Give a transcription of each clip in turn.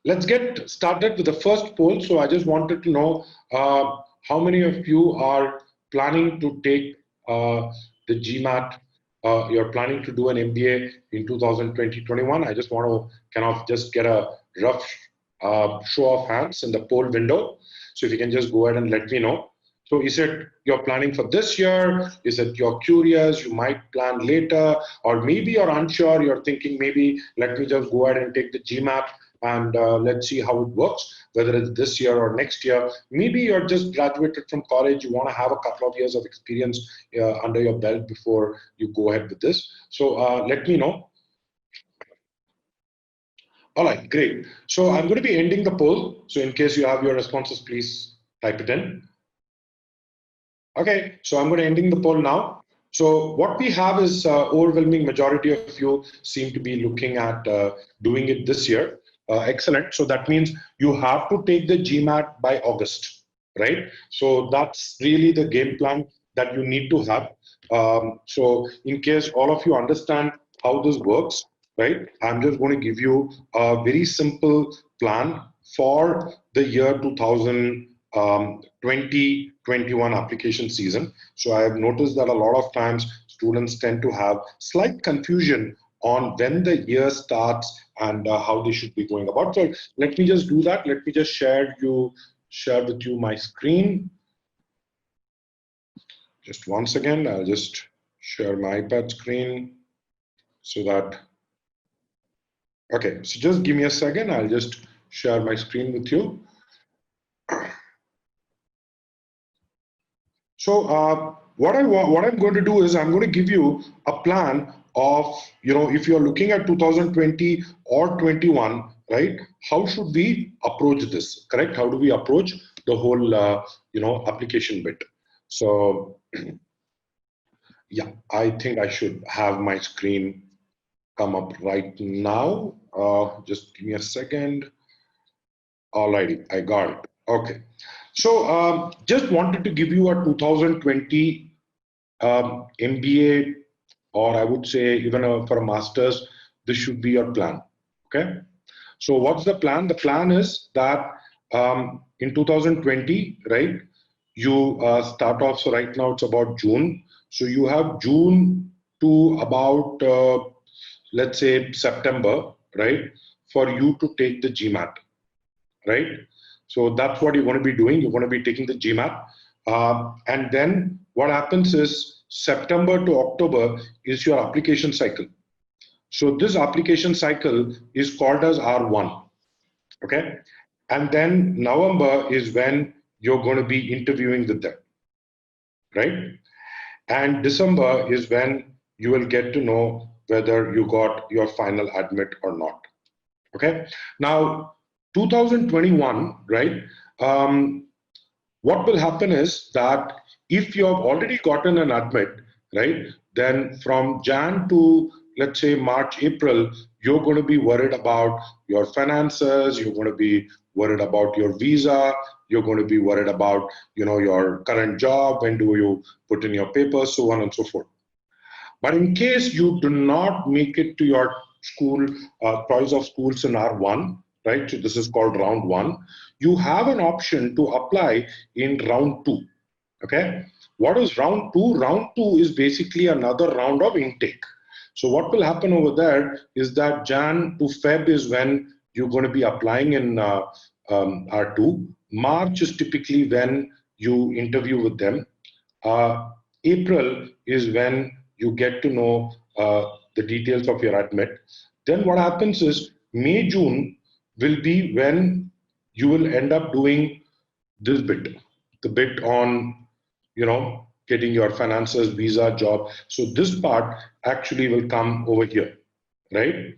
let's get started with the first poll. So I just wanted to know how many of you are planning to take the GMAT. You're planning to do an MBA in 2020-21. I just want to kind of just get a rough show of hands in the poll window. So if you can just go ahead and let me know. So is it you're planning for this year? Is it you're curious, you might plan later, or maybe you're unsure, you're thinking maybe let me just go ahead and take the GMAT and let's see how it works, whether it's this year or next year. Maybe you're just graduated from college, you want to have a couple of years of experience under your belt before you go ahead with this. So let me know. All right, great. So I'm going to be ending the poll. So in case you have your responses, please type it in. Okay, so I'm going to ending the poll now. So what we have is overwhelming majority of you seem to be looking at doing it this year. Excellent. So that means you have to take the GMAT by August, right? So that's really the game plan that you need to have. So in case all of you understand how this works, right? I'm just going to give you a very simple plan for the year 2020-21 application season. So I have noticed that a lot of times students tend to have slight confusion on when the year starts and how they should be going about. So let me just do that. Let me just share with you my screen. Just once again, I'll just share my iPad screen so that, okay, so just give me a second. I'll just share my screen with you. So what I'm going to do is I'm going to give you a plan of, if you're looking at 2020 or 21, right? How should we approach this, correct? How do we approach the whole, application bit? So yeah, I think I should have my screen come up right now. Just give me a second. Alrighty, I got it. Okay. So just wanted to give you a 2020 MBA, or I would say even for a master's, this should be your plan. Okay. So what's the plan? The plan is that in 2020, right, you start off. So right now it's about June. So you have June to about, let's say September, right, for you to take the GMAT, right? So that's what you're going to be doing. You're going to be taking the GMAT. And then what happens is September to October is your application cycle. So this application cycle is called as R1. Okay. And then November is when you're going to be interviewing with them. Right. And December is when you will get to know whether you got your final admit or not. Okay. Now, 2021, right? What will happen is that if you have already gotten an admit, right, then from Jan to, let's say, March, April, you're going to be worried about your finances, you're going to be worried about your visa, you're going to be worried about, your current job, when do you put in your papers, so on and so forth. But in case you do not make it to your school, choice of schools in R1, right? So this is called round 1. You have an option to apply in round 2. Okay. What is round 2? Round 2 is basically another round of intake. So what will happen over there is that Jan to Feb is when you're going to be applying in R2. March is typically when you interview with them. April is when you get to know the details of your admit. Then what happens is May, June will be when you will end up doing this bit, the bit on, getting your finances, visa, job. So this part actually will come over here, right?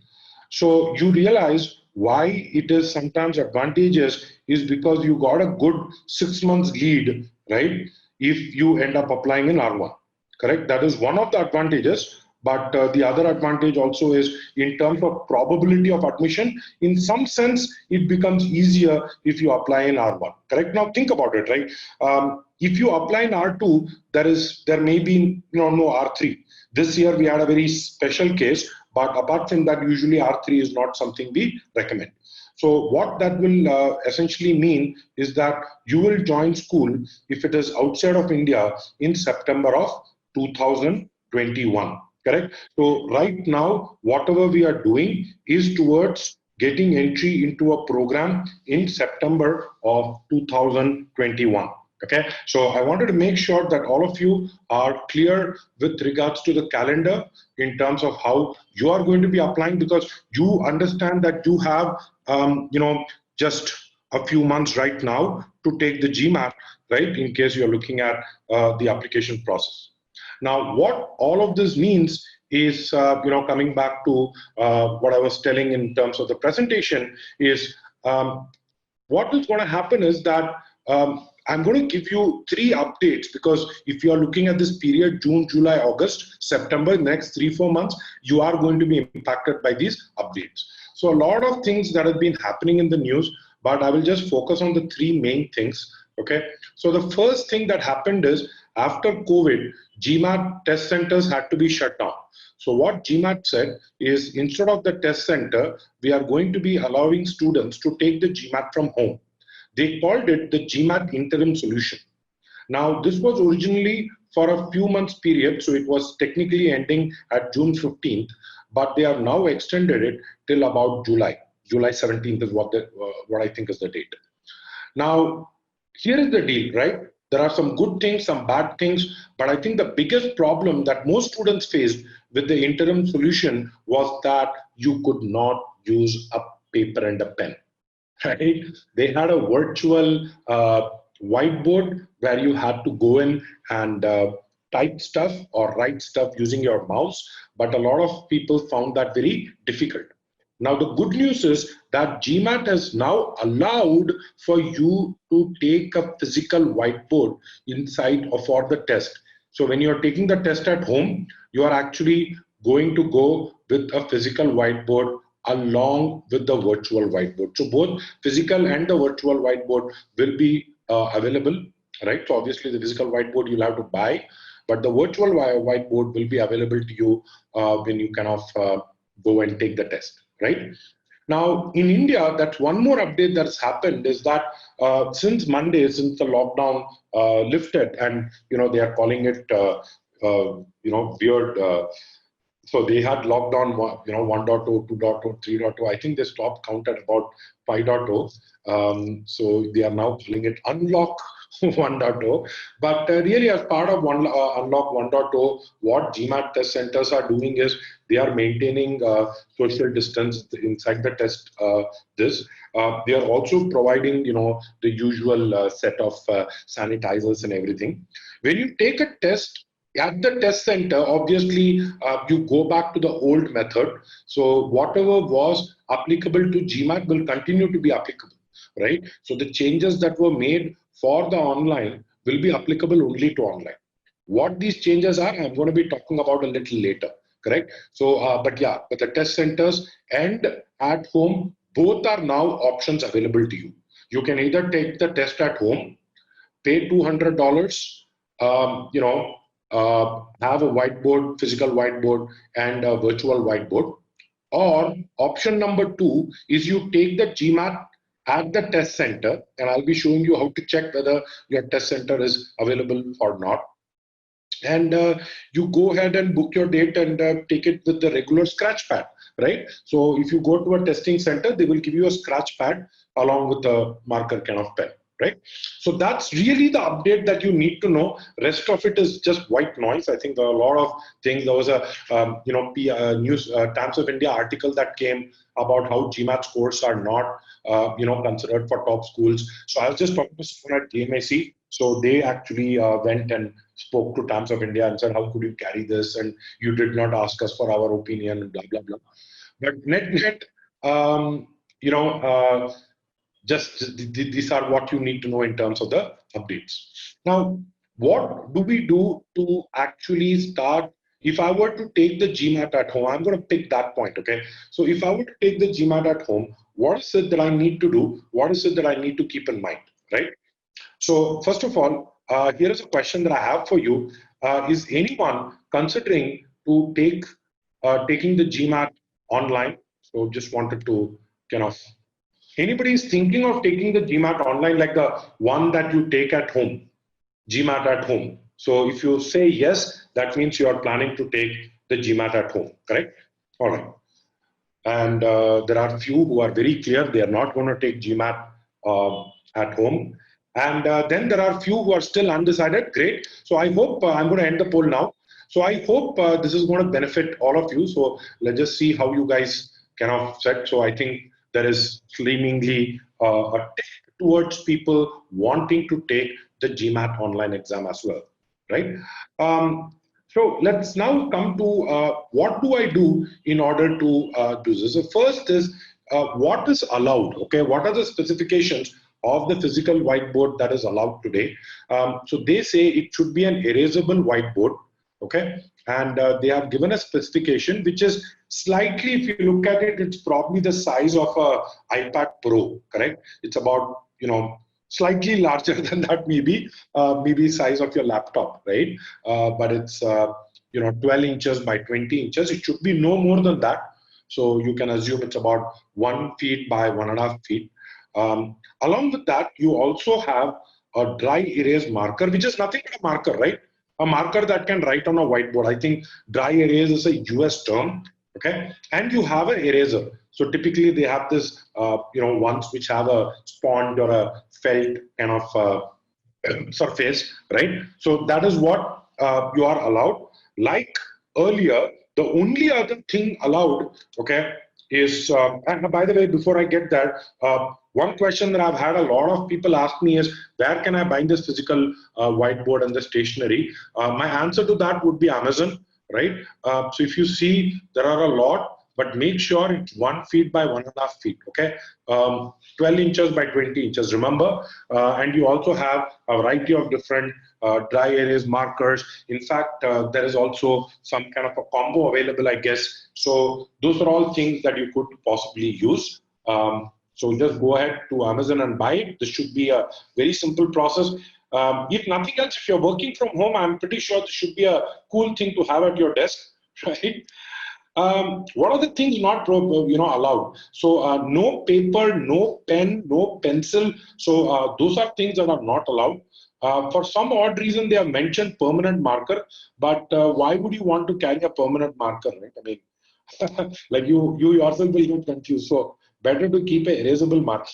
So you realize why it is sometimes advantageous is because you got a good 6 months lead, right? If you end up applying in R1, correct? That is one of the advantages. But the other advantage also is in terms of probability of admission, in some sense, it becomes easier if you apply in R1, correct? Now think about it, right? If you apply in R2, there may be no R3. This year we had a very special case, but apart from that, usually R3 is not something we recommend. So what that will essentially mean is that you will join school if it is outside of India in September of 2021. Correct? So right now, whatever we are doing is towards getting entry into a program in September of 2021. Okay, so I wanted to make sure that all of you are clear with regards to the calendar in terms of how you are going to be applying, because you understand that you have, just a few months right now to take the GMAT, right? In case you're looking at the application process. Now, what all of this means is, coming back to what I was telling in terms of the presentation is, what is going to happen is that I'm going to give you 3 updates, because if you are looking at this period, June, July, August, September, next 3-4 months, you are going to be impacted by these updates. So a lot of things that have been happening in the news, but I will just focus on the 3 main things. Okay. So the first thing that happened is, after COVID, GMAT test centers had to be shut down. So what GMAT said is, instead of the test center, we are going to be allowing students to take the GMAT from home. They called it the GMAT interim solution. Now, this was originally for a few months period, so it was technically ending at June 15th, but they have now extended it till about July. July 17th is what I think is the date. Now, here is the deal, right? There are some good things, some bad things, but I think the biggest problem that most students faced with the interim solution was that you could not use a paper and a pen. Right? They had a virtual whiteboard where you had to go in and type stuff or write stuff using your mouse, but a lot of people found that very difficult. Now, the good news is that GMAT has now allowed for you to take a physical whiteboard inside or for the test. So when you're taking the test at home, you are actually going to go with a physical whiteboard along with the virtual whiteboard. So both physical and the virtual whiteboard will be available, right? So obviously the physical whiteboard you'll have to buy, but the virtual whiteboard will be available to you when you kind of go and take the test, right? Now, in India, that's one more update that's happened is that since Monday, since the lockdown lifted, and they are calling it weird. So they had lockdown, 1.0, 2.0, 3.0. I think they stopped count at about 5.0. So they are now calling it unlock 1.0. But really, as part of unlock 1.0, what GMAT test centers are doing is they are maintaining social distance inside the test. They are also providing, the usual set of sanitizers and everything. When you take a test at the test center, obviously, you go back to the old method. So whatever was applicable to GMAT will continue to be applicable, right? So the changes that were made for the online will be applicable only to online. What these changes are, I'm going to be talking about a little later, correct? So, but the test centers and at home, both are now options available to you. You can either take the test at home, pay $200, have a whiteboard, physical whiteboard, and a virtual whiteboard. Or option number 2 is you take the GMAT at the test center, and I'll be showing you how to check whether your test center is available or not. And you go ahead and book your date and take it with the regular scratch pad, right? So if you go to a testing center, they will give you a scratch pad along with a marker kind of pen, right? So that's really the update that you need to know. Rest of it is just white noise. I think there are a lot of things. There was a news Times of India article that came about how GMAT scores are not considered for top schools. So I was just talking to someone at GMAC. So they actually went and spoke to Times of India and said, how could you carry this? And you did not ask us for our opinion and blah, blah, blah. But net, these are what you need to know in terms of the updates. Now, what do we do to actually start? If I were to take the GMAT at home, I'm going to pick that point, okay? So if I were to take the GMAT at home, what is it that I need to do? What is it that I need to keep in mind, right? So first of all, here is a question that I have for you. Is anyone considering to taking the GMAT online? So just wanted to kind of Anybody is thinking of taking the GMAT online, like the one that you take at home, GMAT at home? So if you say yes, that means you are planning to take the GMAT at home, correct? All right. And there are few who are very clear they are not going to take GMAT at home. And then there are few who are still undecided. Great. So I hope I'm going to end the poll now. So I hope this is going to benefit all of you. So let's just see how you guys can offset. So I think there is seemingly a tick towards people wanting to take the GMAT online exam as well, right? So let's now come to what do I do in order to do this. So first is what is allowed, okay? What are the specifications of the physical whiteboard that is allowed today? So they say it should be an erasable whiteboard, okay? And they have given a specification which is slightly, if you look at it, it's probably the size of a iPad Pro, correct? It's about, slightly larger than that, maybe size of your laptop, right? But it's 12 inches by 20 inches. It should be no more than that. So you can assume it's about 1 feet by 1.5 feet. Along with that, you also have a dry erase marker, which is nothing but a marker, right? A marker that can write on a whiteboard. I think dry erase is a US term, okay? And you have an eraser. So typically they have this, ones which have a sponge or a felt kind of surface, right? So that is what you are allowed. Like earlier, the only other thing allowed, okay, is, and by the way, before I get there, one question that I've had a lot of people ask me is, where can I buy this physical whiteboard and the stationery? My answer to that would be Amazon, right? So if you see, there are a lot, but make sure it's 1 feet by 1.5 feet, okay? 12 inches by 20 inches, remember? And you also have a variety of different dry erase markers. In fact, there is also some kind of a combo available, I guess. So those are all things that you could possibly use. So just go ahead to Amazon and buy it. This should be a very simple process. If nothing else, if you're working from home, I'm pretty sure this should be a cool thing to have at your desk, right? What are the things not allowed? So no paper, no pen, no pencil. So those are things that are not allowed. For some odd reason, they have mentioned permanent marker, but why would you want to carry a permanent marker, right? I mean, like you yourself will get confused. So better to keep a erasable marker.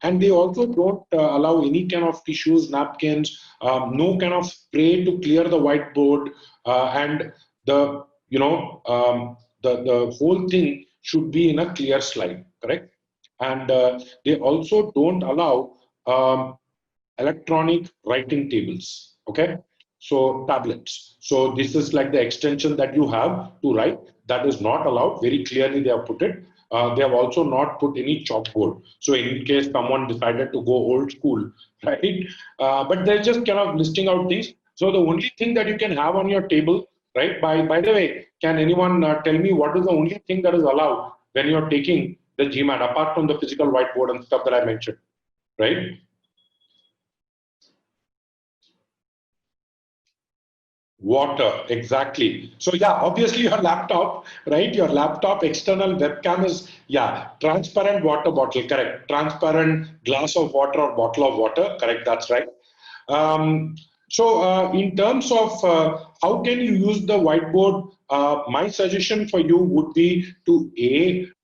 And they also don't allow any kind of tissues, napkins, no kind of spray to clear the whiteboard, and the the whole thing should be in a clear slide, correct? And they also don't allow electronic writing tables, okay? So tablets. So this is like the extension that you have to write. That is not allowed. Very clearly they have put it. They have also not put any chalkboard. So in case someone decided to go old school, right? But they're just kind of listing out these. So the only thing that you can have on your table, right? By the way, can anyone tell me what is the only thing that is allowed when you're taking the GMAT, apart from the physical whiteboard and stuff that I mentioned, right? Water, exactly. So yeah, obviously your laptop, right? Your laptop external webcam is, yeah, transparent water bottle, correct. Transparent glass of water or bottle of water, correct, that's right. So in terms of how can you use the whiteboard, my suggestion for you would be to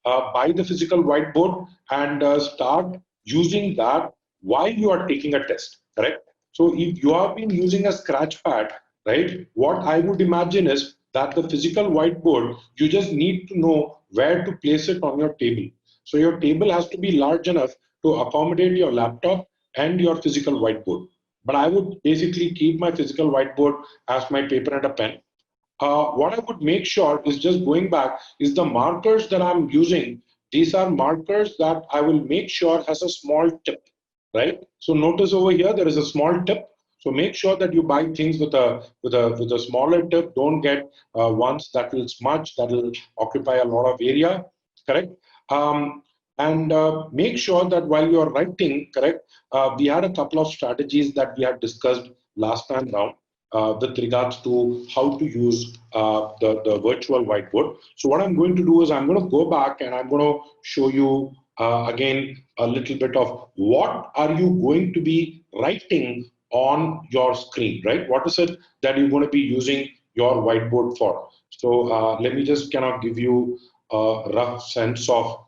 buy the physical whiteboard and start using that while you are taking a test, correct? So if you have been using a scratch pad, right, what I would imagine is that the physical whiteboard, you just need to know where to place it on your table. So your table has to be large enough to accommodate your laptop and your physical whiteboard. But I would basically keep my physical whiteboard as my paper and a pen. What I would make sure is, just going back, is the markers that I'm using. These are markers that I will make sure has a small tip, right? So notice over here there is a small tip. So make sure that you buy things with a smaller tip. Don't get ones that will smudge, that will occupy a lot of area, correct? And make sure that while you are writing, correct, we had a couple of strategies that we had discussed last time round. with regards to how to use the virtual whiteboard. So what I'm going to do is I'm going to go back and I'm going to show you again a little bit of what are you going to be writing on your screen, right? What is it that you're going to be using your whiteboard for? So let me just kind of give you a rough sense of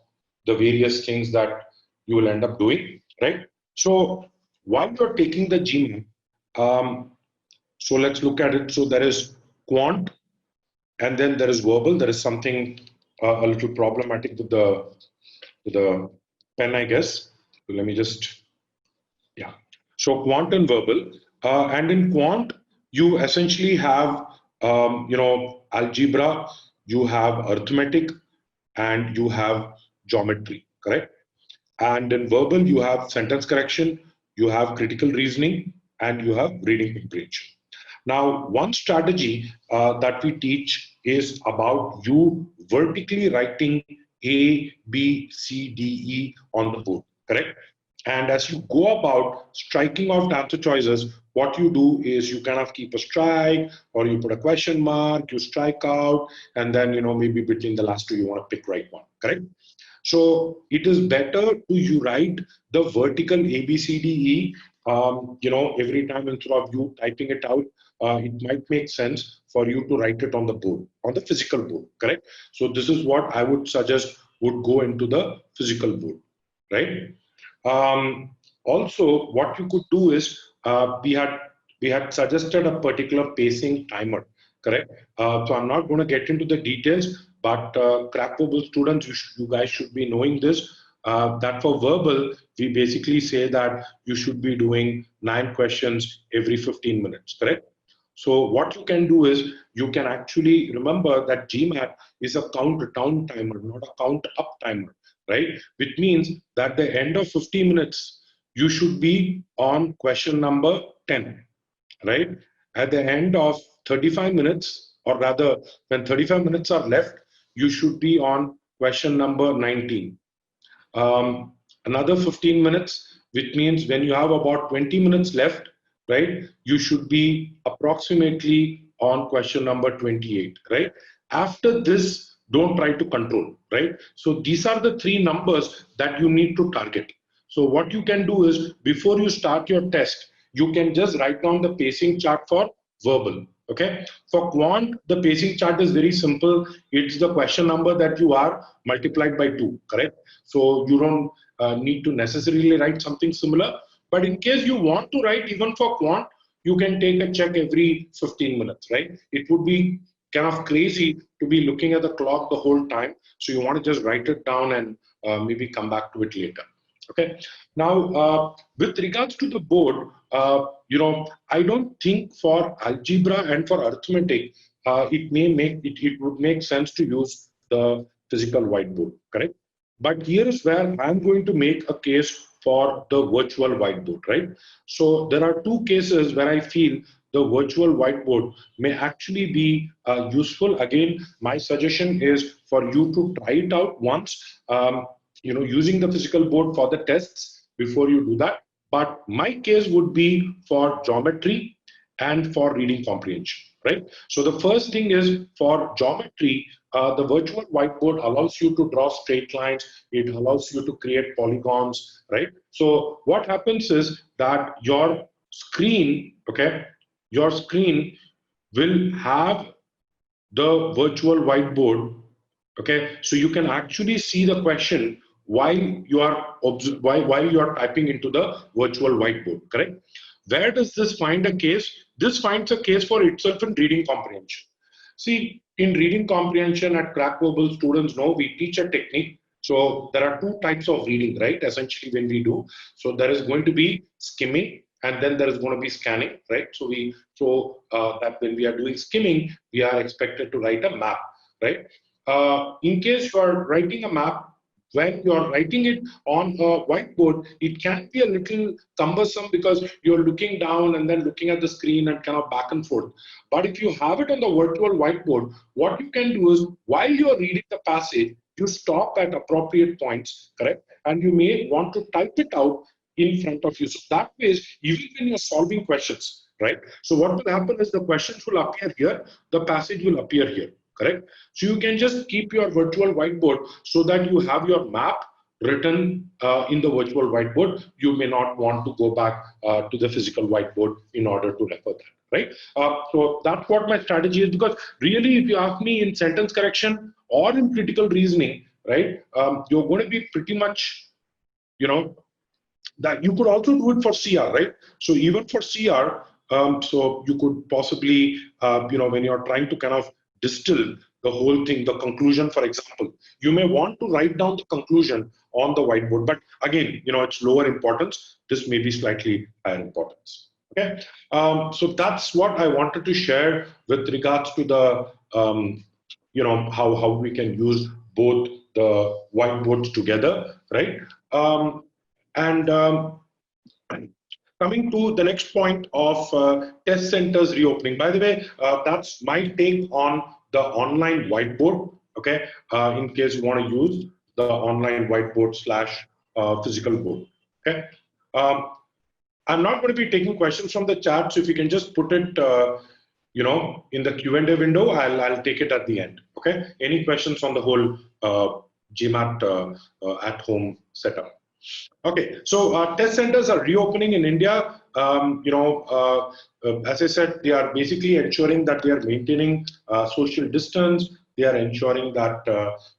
the various things that you will end up doing, right? So while you're taking the GMAT, so let's look at it. So there is quant, and then there is verbal. There is something a little problematic with the pen, I guess. So let me just, yeah. So quant and verbal, and in quant, you essentially have algebra, you have arithmetic, and you have geometry, correct? And in verbal, you have sentence correction, you have critical reasoning, and you have reading comprehension. Now, one strategy that we teach is about you vertically writing A, B, C, D, E on the board, correct? And as you go about striking out answer choices, what you do is you kind of keep a strike or you put a question mark, you strike out, and then, maybe between the last two, you want to pick right one, correct? So it is better to you write the vertical A, B, C, D, E, every time instead of you typing it out. It might make sense for you to write it on the board, on the physical board, correct? So this is what I would suggest would go into the physical board, right? Also, what you could do is we had suggested a particular pacing timer, correct? So I'm not going to get into the details, but CrackVerbal students, you guys should be knowing this. That for verbal, we basically say that you should be doing 9 questions every 15 minutes, correct? So what you can do is you can actually remember that GMAT is a count down timer, not a count up timer, right? Which means that the end of 50 minutes, you should be on question number 10, right? At the end of 35 minutes, or rather when 35 minutes are left, you should be on question number 19. Another 15 minutes, which means when you have about 20 minutes left, right, you should be approximately on question number 28, right? After this, don't try to control, right? So these are the 3 numbers that you need to target. So what you can do is before you start your test, you can just write down the pacing chart for verbal. Okay, for quant, the pacing chart is very simple. It's the question number that you are multiplied by 2, correct? So you don't need to necessarily write something similar. But in case you want to write even for quant, you can take a check every 15 minutes, right? It would be kind of crazy to be looking at the clock the whole time. So you want to just write it down and maybe come back to it later. Okay. Now, with regards to the board, I don't think for algebra and for arithmetic, it would make sense to use the physical whiteboard, correct? But here is where I'm going to make a case for the virtual whiteboard, right? So there are 2 cases where I feel the virtual whiteboard may actually be useful. Again, my suggestion is for you to try it out once. Using the physical board for the tests before you do that. But my case would be for geometry and for reading comprehension, right? So the first thing is for geometry, the virtual whiteboard allows you to draw straight lines. It allows you to create polygons, right? So what happens is that your screen, okay, your screen will have the virtual whiteboard. Okay, so you can actually see the question while you are while you are typing into the virtual whiteboard, correct? Where does this find a case? This finds a case for itself in reading comprehension. See, in reading comprehension at CrackVerbal, students know we teach a technique. So there are 2 types of reading, right? Essentially, when we do, so there is going to be skimming, and then there is going to be scanning, right? So that when we are doing skimming, we are expected to write a map, right? In case you are writing a map, when you are writing it on a whiteboard, it can be a little cumbersome because you're looking down and then looking at the screen and kind of back and forth. But if you have it on the virtual whiteboard, what you can do is while you're reading the passage, you stop at appropriate points, correct? And you may want to type it out in front of you. So that way, even when you're solving questions, right? So what will happen is the questions will appear here, the passage will appear here, correct? So you can just keep your virtual whiteboard so that you have your map written in the virtual whiteboard. You may not want to go back to the physical whiteboard in order to refer that, right? So that's what my strategy is, because really, if you ask me, in sentence correction or in critical reasoning, right, you're going to be pretty much, that you could also do it for CR, right? So even for CR, so you could possibly, when you're trying to kind of distill the whole thing, the conclusion, for example, you may want to write down the conclusion on the whiteboard. But again, it's lower importance. This may be slightly higher importance. Okay, so that's what I wanted to share with regards to the, how we can use both the whiteboards together, right? And coming to the next point of test centers reopening. By the way, that's my take on the online whiteboard. Okay, in case you want to use the online whiteboard slash physical board. Okay, I'm not going to be taking questions from the chat, so if you can just put it, in the Q&A window, I'll take it at the end. Okay, any questions on the whole GMAT at home setup? Okay, so test centers are reopening in India. As I said, they are basically ensuring that they are maintaining social distance. They are ensuring that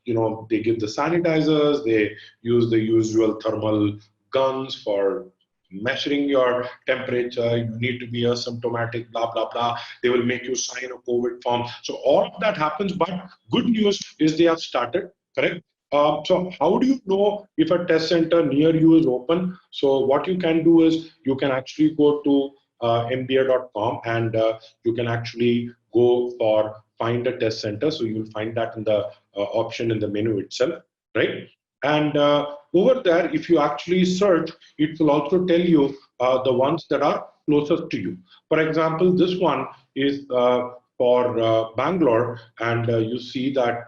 they give the sanitizers. They use the usual thermal guns for measuring your temperature. You need to be asymptomatic, blah blah blah. They will make you sign a COVID form. So all of that happens. But good news is they have started. Correct. So how do you know if a test center near you is open? So what you can do is you can actually go to mba.com and you can actually go for find a test center. So you'll find that in the option in the menu itself, right? And over there, if you actually search, it will also tell you the ones that are closest to you. For example, this one is for Bangalore, and you see that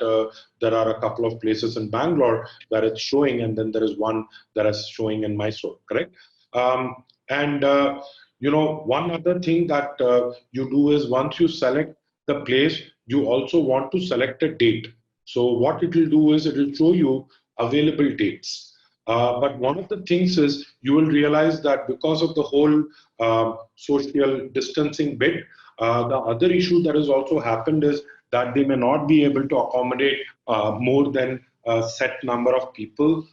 there are a couple of places in Bangalore that it's showing, and then there is one that is showing in Mysore, correct? One other thing that you do is once you select the place, you also want to select a date. So what it will do is it will show you available dates. But one of the things is you will realize that because of the whole social distancing bit, the other issue that has also happened is that they may not be able to accommodate more than a set number of people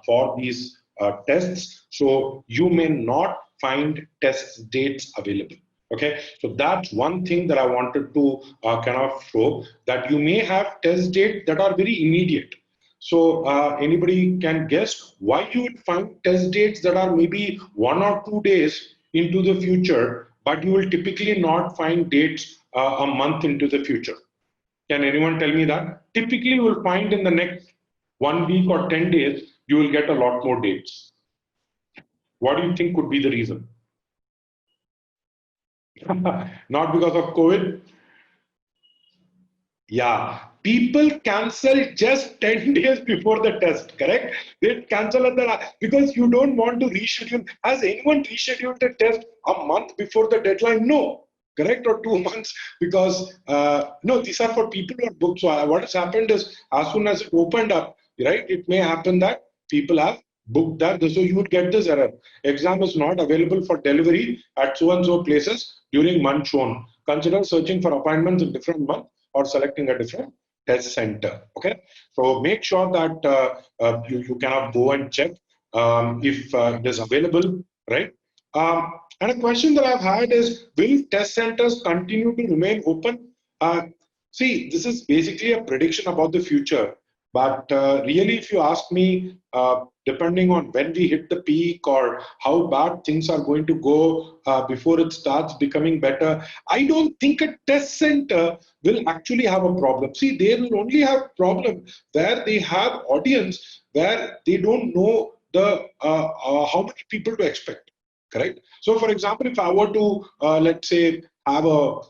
for these tests. So you may not find test dates available. Okay, so that's one thing that I wanted to kind of show, that you may have test dates that are very immediate. So anybody can guess why you would find test dates that are maybe 1 or 2 days into the future, but you will typically not find dates a month into the future. Can anyone tell me that? Typically, you will find in the next 1 week or 10 days, you will get a lot more dates. What do you think could be the reason? Not because of COVID? Yeah, people cancel just 10 days before the test, correct? They cancel at the, because you don't want to reschedule. Has anyone rescheduled the test a month before the deadline? No, correct? Or 2 months, because no, these are for people who are booked. So what has happened is, as soon as it opened up, right, it may happen that people have booked that. So you would get this error. Exam is not available for delivery at so and so places during month shown. Consider searching for appointments in different months or selecting a different test center. Okay, so make sure that you cannot go and check if it is available, right? And a question that I've had is, will test centers continue to remain open? See, this is basically a prediction about the future. But really, if you ask me, depending on when we hit the peak or how bad things are going to go before it starts becoming better, I don't think a test center will actually have a problem. See, they will only have problem where they have audience where they don't know the how many people to expect. Correct. So, for example, if I were to let's say have a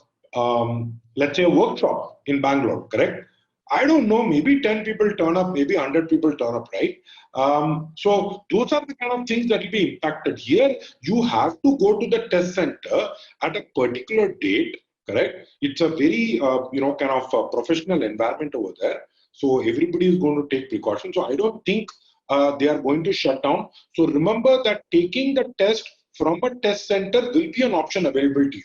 let's say a workshop in Bangalore, correct? I don't know, maybe 10 people turn up, maybe 100 people turn up, right? So those are the kind of things that will be impacted. Here, you have to go to the test center at a particular date, correct? It's a very, kind of professional environment over there. So everybody is going to take precautions. So I don't think they are going to shut down. So remember that taking the test from a test center will be an option available to you.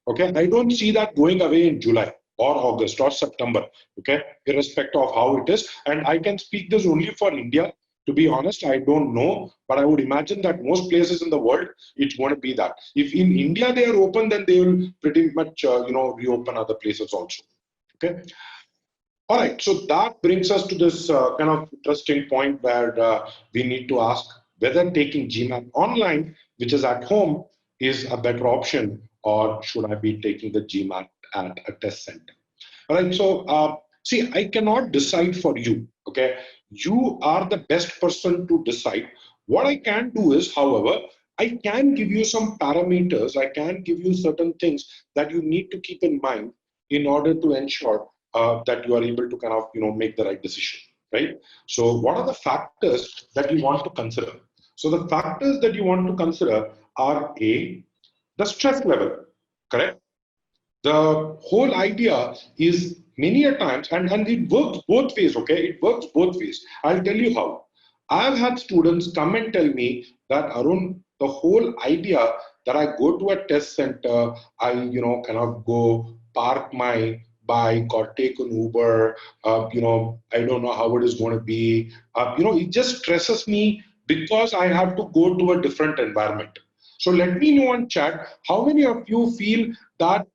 Okay, I don't see that going away in July or August or September. Okay, irrespective of how it is. And I can speak this only for India. To be honest, I don't know, but I would imagine that most places in the world, it's going to be that. If in India they are open, then they will pretty much, reopen other places also. Okay. All right, so that brings us to this kind of interesting point where we need to ask whether taking GMAT online, which is at home, is a better option, or should I be taking the GMAT at a test center? All right, so see, I cannot decide for you, okay? You are the best person to decide. What I can do is, however, I can give you some parameters, I can give you certain things that you need to keep in mind in order to ensure that you are able to kind of make the right decision, right? So what are the factors that you want to consider? So the factors that you want to consider are the stress level, correct? The whole idea is many a times, and it works both ways, okay? It works both ways. I'll tell you how. I've had students come and tell me that, Arun, the whole idea that I go to a test center, I kind of go park my bike or take an Uber, I don't know how it is going to be. It just stresses me because I have to go to a different environment. So let me know on chat, how many of you feel that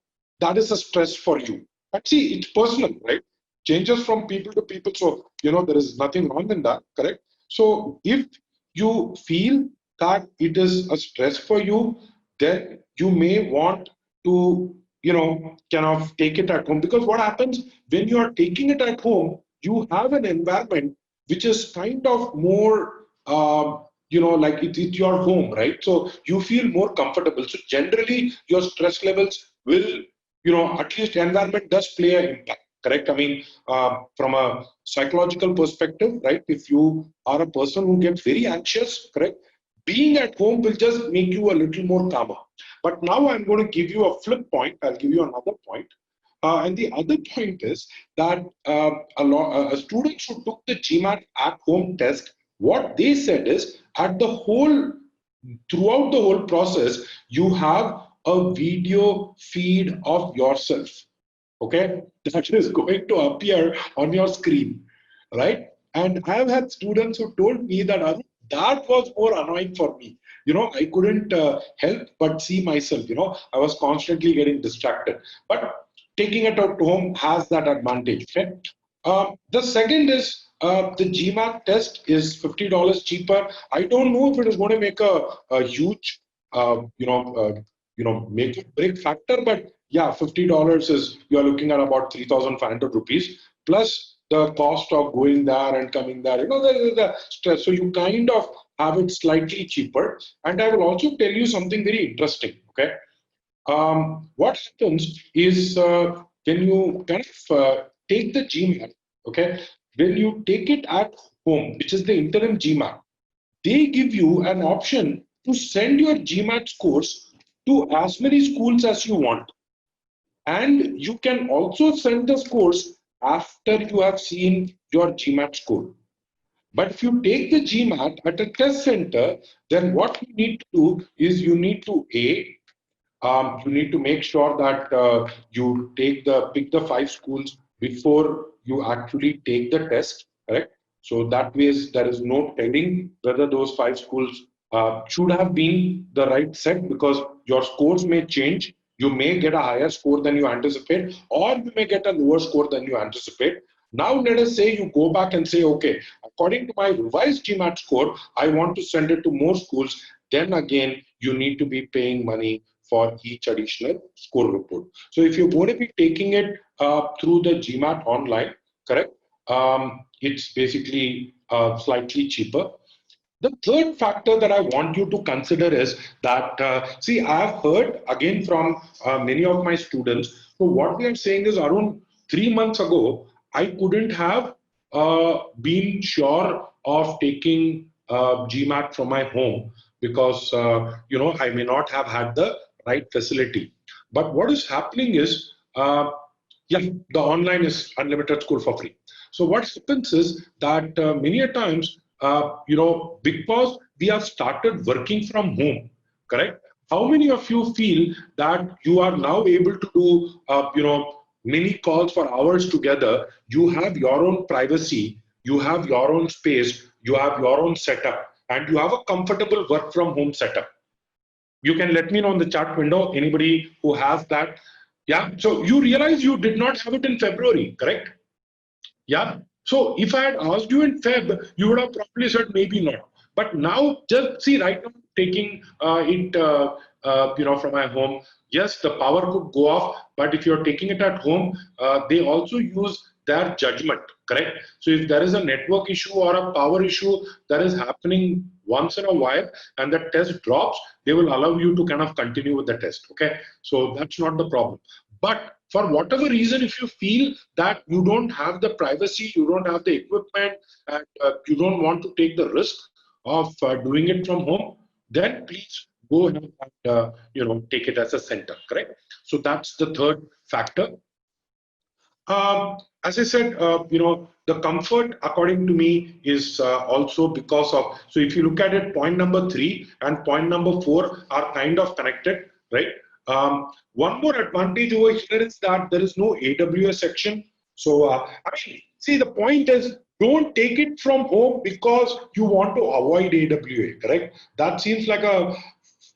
that is a stress for you? But see, it's personal, right? Changes from people to people. So, there is nothing wrong in that, correct? So if you feel that it is a stress for you, then you may want to, kind of take it at home. Because what happens when you are taking it at home, you have an environment which is kind of more, like it's your home, right? So you feel more comfortable. So generally, your stress levels will, at least environment does play an impact, correct? I mean, from a psychological perspective, right? If you are a person who gets very anxious, correct? Being at home will just make you a little more calmer. But now I'm going to give you a flip point. I'll give you another point. And the other point is that students who took the GMAT at home test, what they said is throughout the whole process, you have a video feed of yourself, okay, that is going to appear on your screen, right? And I have had students who told me that, that was more annoying for me. I couldn't help but see myself. I was constantly getting distracted. But taking it at home has that advantage. Okay. The second is the GMAT test is $50 cheaper. I don't know if it is going to make a huge, make or break factor, but yeah, $50 is, you're looking at about 3,500 rupees plus the cost of going there and coming there. There is the stress. So you kind of have it slightly cheaper. And I will also tell you something very interesting. Okay. What happens is when you kind of take the GMAT, okay, when you take it at home, which is the interim GMAT, they give you an option to send your GMAT scores to as many schools as you want. And you can also send the scores after you have seen your GMAT score. But if you take the GMAT at a test center, then what you need to do is you need to you need to make sure that you pick the 5 schools before you actually take the test, correct? So that way there is no telling whether those 5 schools should have been the right set, because your scores may change. You may get a higher score than you anticipate, or you may get a lower score than you anticipate. Now, let us say you go back and say, okay, according to my revised GMAT score, I want to send it to more schools. Then again, you need to be paying money for each additional score report. So if you're going to be taking it through the GMAT online, correct? It's basically slightly cheaper. The third factor that I want you to consider is that, see, I have heard again from many of my students. So what they are saying is, Arun, 3 months ago, I couldn't have been sure of taking GMAT from my home because I may not have had the right facility. But what is happening is, yeah, the online is unlimited school for free. So what happens is that many a times, because we have started working from home, correct? How many of you feel that you are now able to do, many calls for hours together? You have your own privacy, you have your own space, you have your own setup, and you have a comfortable work from home setup. You can let me know in the chat window, anybody who has that. Yeah, so you realize you did not have it in February, correct? Yeah. So if I had asked you in Feb, you would have probably said maybe not. But now, just see, right now, taking from my home, yes, the power could go off. But if you're taking it at home, they also use their judgment, correct? So if there is a network issue or a power issue that is happening once in a while, and the test drops, they will allow you to kind of continue with the test. Okay, so that's not the problem. But for whatever reason, if you feel that you don't have the privacy, you don't have the equipment, and you don't want to take the risk of doing it from home, then please go ahead and take it as a center, correct? So that's the third factor. As I said, the comfort, according to me, is also because of, so if you look at it, point number 3 and point number 4 are kind of connected, right? One more advantage over here is that there is no AWS section. So, see, the point is, don't take it from home because you want to avoid AWA, correct? That seems like a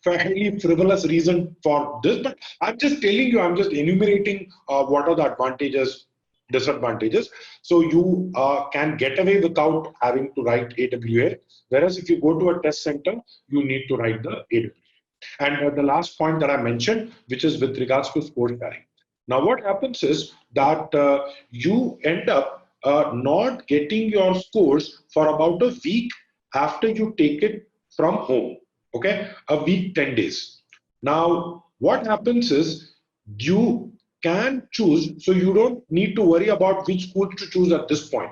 fairly frivolous reason for this, but I'm just telling you, I'm just enumerating what are the advantages, disadvantages. So you can get away without having to write AWA, whereas if you go to a test center, you need to write the AWA. And the last point that I mentioned, which is with regards to score sharing. Now, what happens is that you end up not getting your scores for about a week after you take it from home. Okay, a week, 10 days. Now, what happens is you can choose, so you don't need to worry about which school to choose at this point.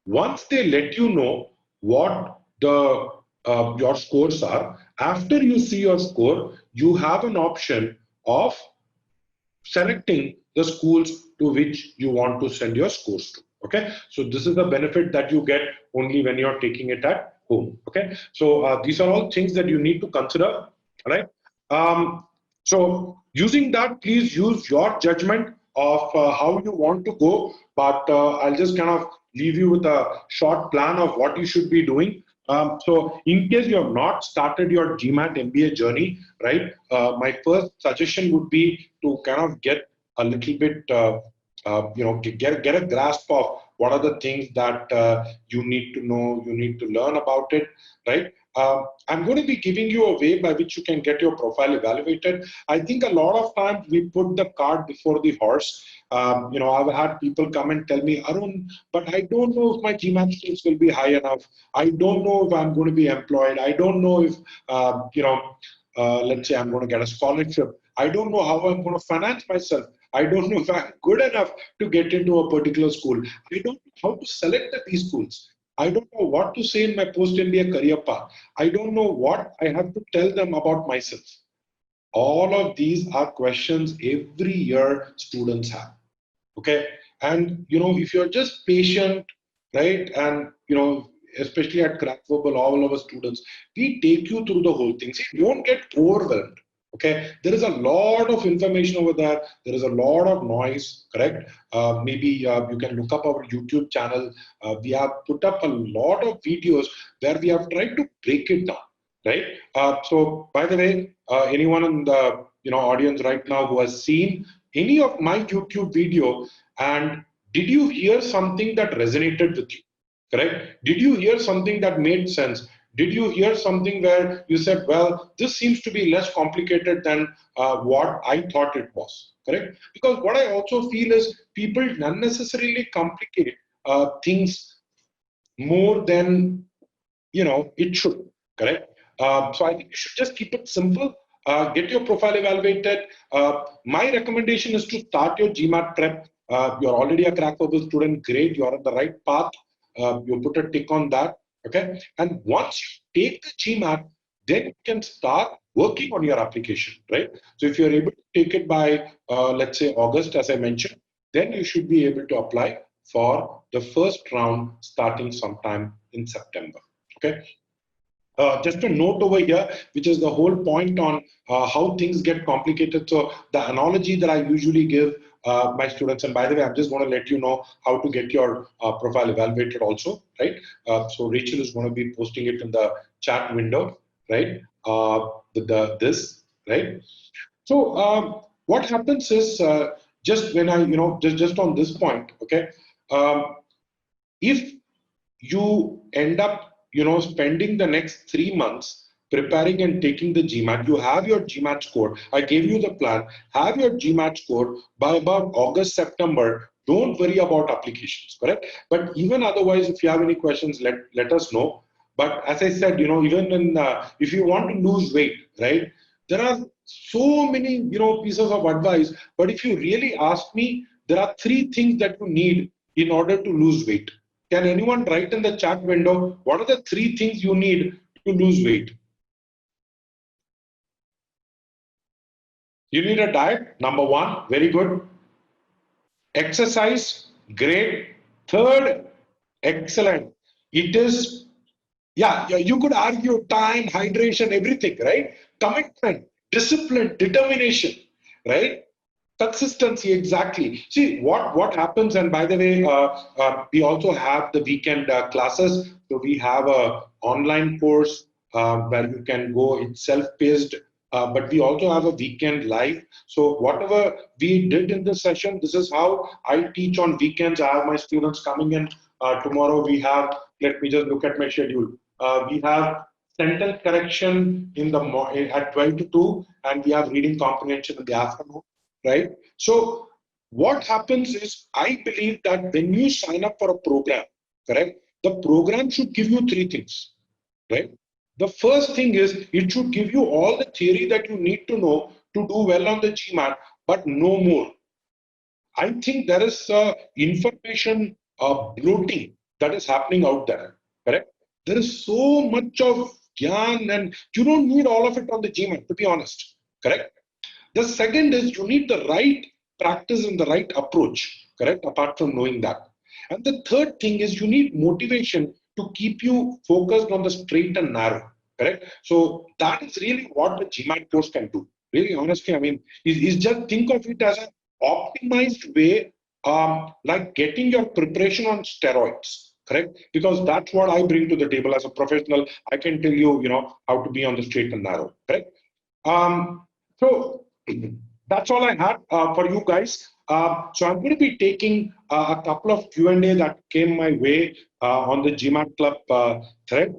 Once they let you know what the your scores are, after you see your score, you have an option of selecting the schools to which you want to send your scores to. Okay, so this is the benefit that you get only when you're taking it at home. Okay, so these are all things that you need to consider, right? So using that, please use your judgment of how you want to go, but I'll just kind of leave you with a short plan of what you should be doing. So in case you have not started your GMAT MBA journey, right, my first suggestion would be to kind of get a little bit, get a grasp of what are the things that you need to know, you need to learn about it, right? I'm going to be giving you a way by which you can get your profile evaluated. I think a lot of times we put the cart before the horse. I've had people come and tell me, Arun, but I don't know if my GMAT skills will be high enough. I don't know if I'm going to be employed. I don't know if, let's say I'm going to get a scholarship. I don't know how I'm going to finance myself. I don't know if I'm good enough to get into a particular school. I don't know how to select these schools. I don't know what to say in my post-MBA career path. I don't know what I have to tell them about myself. All of these are questions every year students have. Okay, and if you're just patient, right, and especially at CrackVerbal, all of our students, we take you through the whole thing. See, don't get overwhelmed. Okay, there is a lot of information over there. There is a lot of noise, correct? Maybe you can look up our YouTube channel. We have put up a lot of videos where we have tried to break it down, right? So, by the way, anyone in the audience right now who has seen any of my YouTube video, and did you hear something that resonated with you? Correct? Did you hear something that made sense? Did you hear something where you said, well, this seems to be less complicated than what I thought it was? Correct? Because what I also feel is people unnecessarily complicate things more than it should. Correct? So I think you should just keep it simple. Get your profile evaluated. My recommendation is to start your GMAT prep You're already a CrackVerbal student. Great, you're on the right path. You put a tick on that. Okay. And once you take the GMAT, then you can start working on your application, right? So if you're able to take it by, let's say, August, as I mentioned, then you should be able to apply for the first round starting sometime in September. Okay. Just a note over here, which is the whole point on how things get complicated. So the analogy that I usually give my students, and by the way, I'm just going to let you know how to get your profile evaluated also, right? So Rachel is going to be posting it in the chat window, right? This, right? So what happens is just when I, just on this point, okay, if you end up, spending the next 3 months preparing and taking the GMAT, you have your GMAT score. I gave you the plan. Have your GMAT score by about August, September. Don't worry about applications, correct? But even otherwise, if you have any questions, let us know. But as I said, even in, if you want to lose weight, right? There are so many, pieces of advice. But if you really ask me, there are 3 things that you need in order to lose weight. Can anyone write in the chat window, what are the 3 things you need to lose weight? You need a diet, number 1, very good. Exercise, great. Third, excellent. It is, yeah, you could argue time, hydration, everything, right? Commitment, discipline, determination, right? Consistency, exactly. See what happens, and by the way, we also have the weekend classes. So we have a online course where you can go. It's self-paced, but we also have a weekend live. So whatever we did in this session, this is how I teach on weekends. I have my students coming in tomorrow. We have. Let me just look at my schedule. We have sentence correction in the at 12 to 2, and we have reading comprehension in the afternoon. Right? So what happens is, I believe that when you sign up for a program, correct, the program should give you 3 things, right? The first thing is, it should give you all the theory that you need to know to do well on the GMAT, but no more. I think there is information bloating that is happening out there, correct? There is so much of gyan, and you don't need all of it on the GMAT, to be honest, correct? The second is, you need the right practice and the right approach, correct? Apart from knowing that. And the third thing is, you need motivation to keep you focused on the straight and narrow, correct? So that is really what the GMAT course can do. Really, honestly, I mean, is just think of it as an optimized way, like getting your preparation on steroids, correct? Because that's what I bring to the table as a professional. I can tell you, how to be on the straight and narrow, correct? So that's all I had for you guys. So I'm going to be taking a couple of Q&A that came my way on the GMAT Club thread.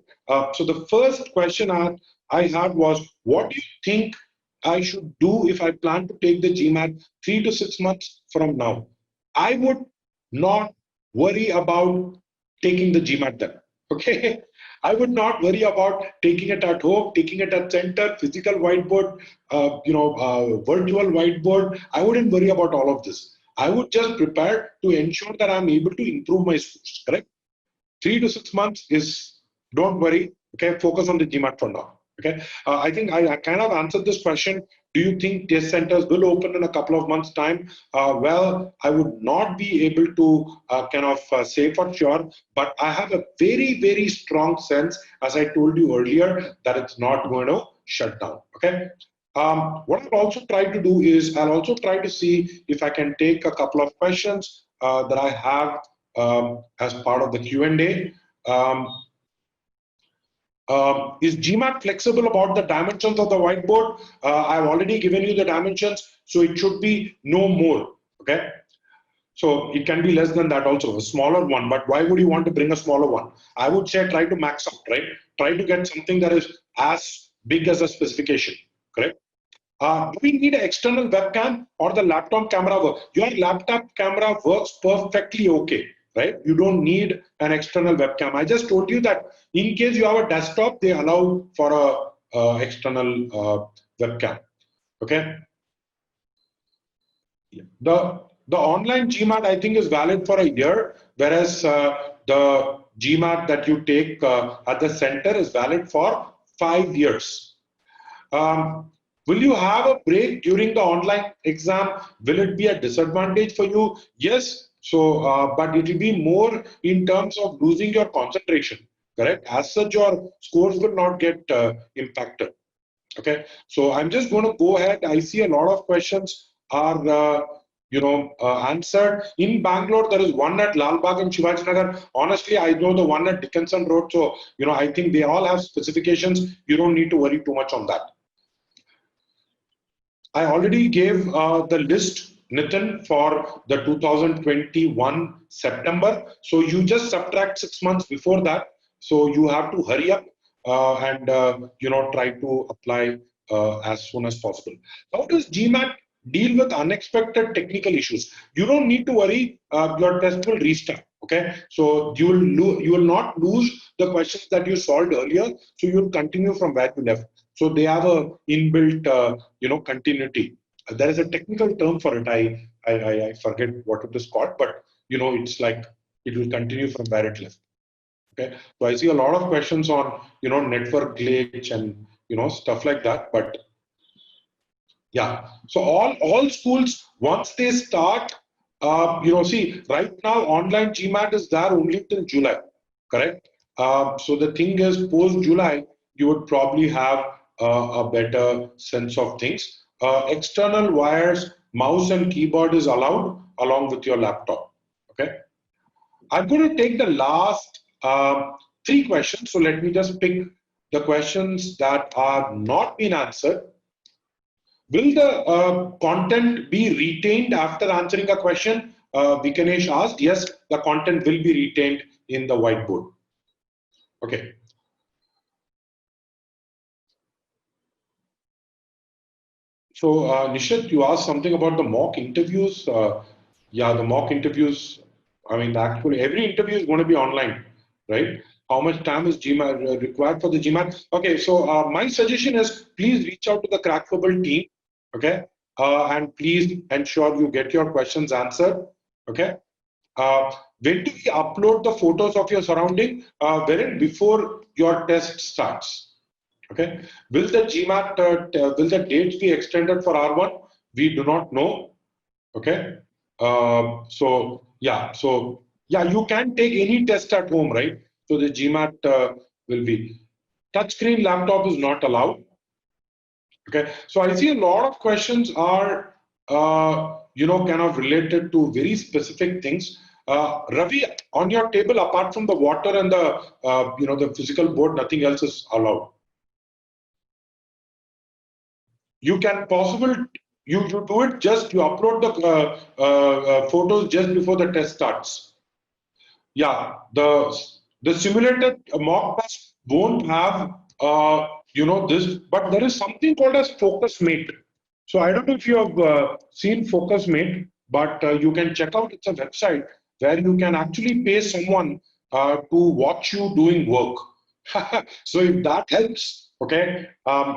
So the first question I had was, what do you think I should do if I plan to take the GMAT 3 to 6 months from now? I would not worry about taking the GMAT then. Okay, I would not worry about taking it at home, taking it at center, physical whiteboard, virtual whiteboard. I wouldn't worry about all of this. I would just prepare to ensure that I'm able to improve my scores, correct? 3 to 6 months is, don't worry, okay, focus on the GMAT for now. Okay, I think I kind of answered this question. Do you think test centers will open in a couple of months' time? Well, I would not be able to say for sure, but I have a very, very strong sense, as I told you earlier, that it's not going to shut down. Okay. What I'll also try to do is, I'll also try to see if I can take a couple of questions that I have as part of the Q&A. Is GMAT flexible about the dimensions of the whiteboard? I've already given you the dimensions, so it should be no more. Okay, so it can be less than that also, a smaller one. But why would you want to bring a smaller one? I would say try to max out, right? Try to get something that is as big as a specification, correct? Do we need an external webcam or the laptop camera work? Your laptop camera works perfectly okay, right? You don't need an external webcam. I just told you that in case you have a desktop, they allow for a external webcam. Okay. The The online GMAT, I think, is valid for a year, whereas the GMAT that you take at the center is valid for 5 years. Will you have a break during the online exam? Will it be a disadvantage for you? Yes. So, but it will be more in terms of losing your concentration, correct? As such, your scores will not get impacted. Okay. So I'm just going to go ahead. I see a lot of questions are answered. In Bangalore, there is one at Lal Bagh and Shivaji Nagar. Honestly, I know the one at Dickinson Road. So, I think they all have specifications. You don't need to worry too much on that. I already gave the list, Nitin, for the 2021 September. So you just subtract 6 months before that. So you have to hurry up and try to apply as soon as possible. How does GMAT deal with unexpected technical issues? You don't need to worry. Your test will restart. Okay, so you will not lose the questions that you solved earlier. So you'll continue from where you left. So they have a inbuilt continuity. There is a technical term for it. I forget what it is called, but it's like it will continue from where it left. Okay, so I see a lot of questions on network glitch and stuff like that. But yeah, so all schools, once they start, see, right now online GMAT is there only till July, correct? So the thing is, post July, you would probably have a better sense of things. External wires, mouse and keyboard is allowed along with your laptop. Okay, I'm going to take the last 3 questions. So let me just pick the questions that are not been answered. Will the content be retained after answering a question? Vikanesh asked. Yes, the content will be retained in the whiteboard. Okay. So, Nishit, you asked something about the mock interviews. Yeah, the mock interviews. I mean, actually, every interview is going to be online, right? How much time is GMAT required for the GMAT? Okay, so my suggestion is please reach out to the CrackVerbal team, okay, and please ensure you get your questions answered, okay. When do we upload the photos of your surrounding? Wherein before your test starts. Okay. Will the GMAT, will the dates be extended for R1? We do not know. Okay. So you can take any test at home, right? So the GMAT will be. Touchscreen laptop is not allowed. Okay. So I see a lot of questions are, kind of related to very specific things. Ravi, on your table, apart from the water and the physical board, nothing else is allowed. You can possible you do it just you upload the photos just before the test starts. Yeah, the simulated mock test won't have this, but there is something called as focus mate. So I don't know if you have seen focus mate, but you can check out. It's a website where you can actually pay someone to watch you doing work. So if that helps, okay,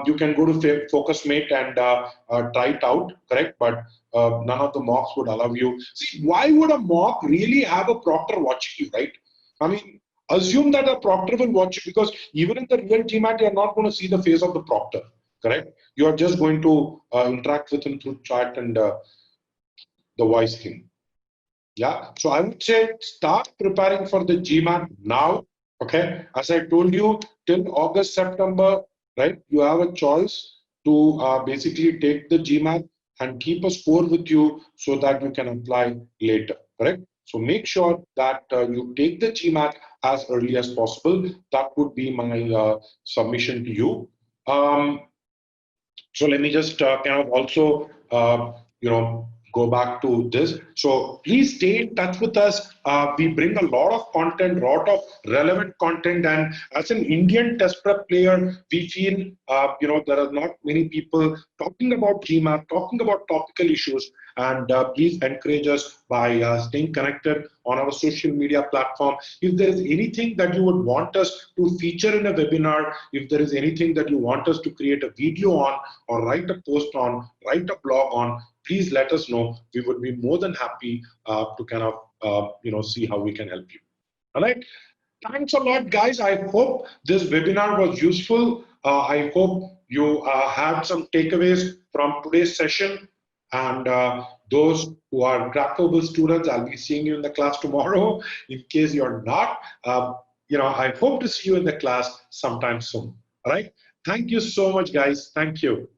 you can go to focus mate and try it out, correct? But none of the mocks would allow you. See, why would a mock really have a proctor watching you, right? I mean, assume that a proctor will watch you, because even in the real GMAT, you're not going to see the face of the proctor, correct? You are just going to interact with him through chat and the voice thing. Yeah, so I would say start preparing for the GMAT now. Okay, as I told you, till August, September, right? You have a choice to basically take the GMAT and keep a score with you so that you can apply later, correct? So make sure that you take the GMAT as early as possible. That would be my submission to you. So let me just kind of also, go back to this. So please stay in touch with us. We bring a lot of content, lot of relevant content, and as an Indian test prep player, we feel there are not many people talking about GMAT, talking about topical issues. and please encourage us by staying connected on our social media platform. If there is anything that you would want us to feature in a webinar, if there is anything that you want us to create a video on, or write a post on, write a blog on, please let us know. We would be more than happy to kind of see how we can help you. All right. Thanks a lot, guys. I hope this webinar was useful. I hope you had some takeaways from today's session. And those who are CrackVerbal students, I'll be seeing you in the class tomorrow. In case you're not, I hope to see you in the class sometime soon. All right. Thank you so much, guys. Thank you.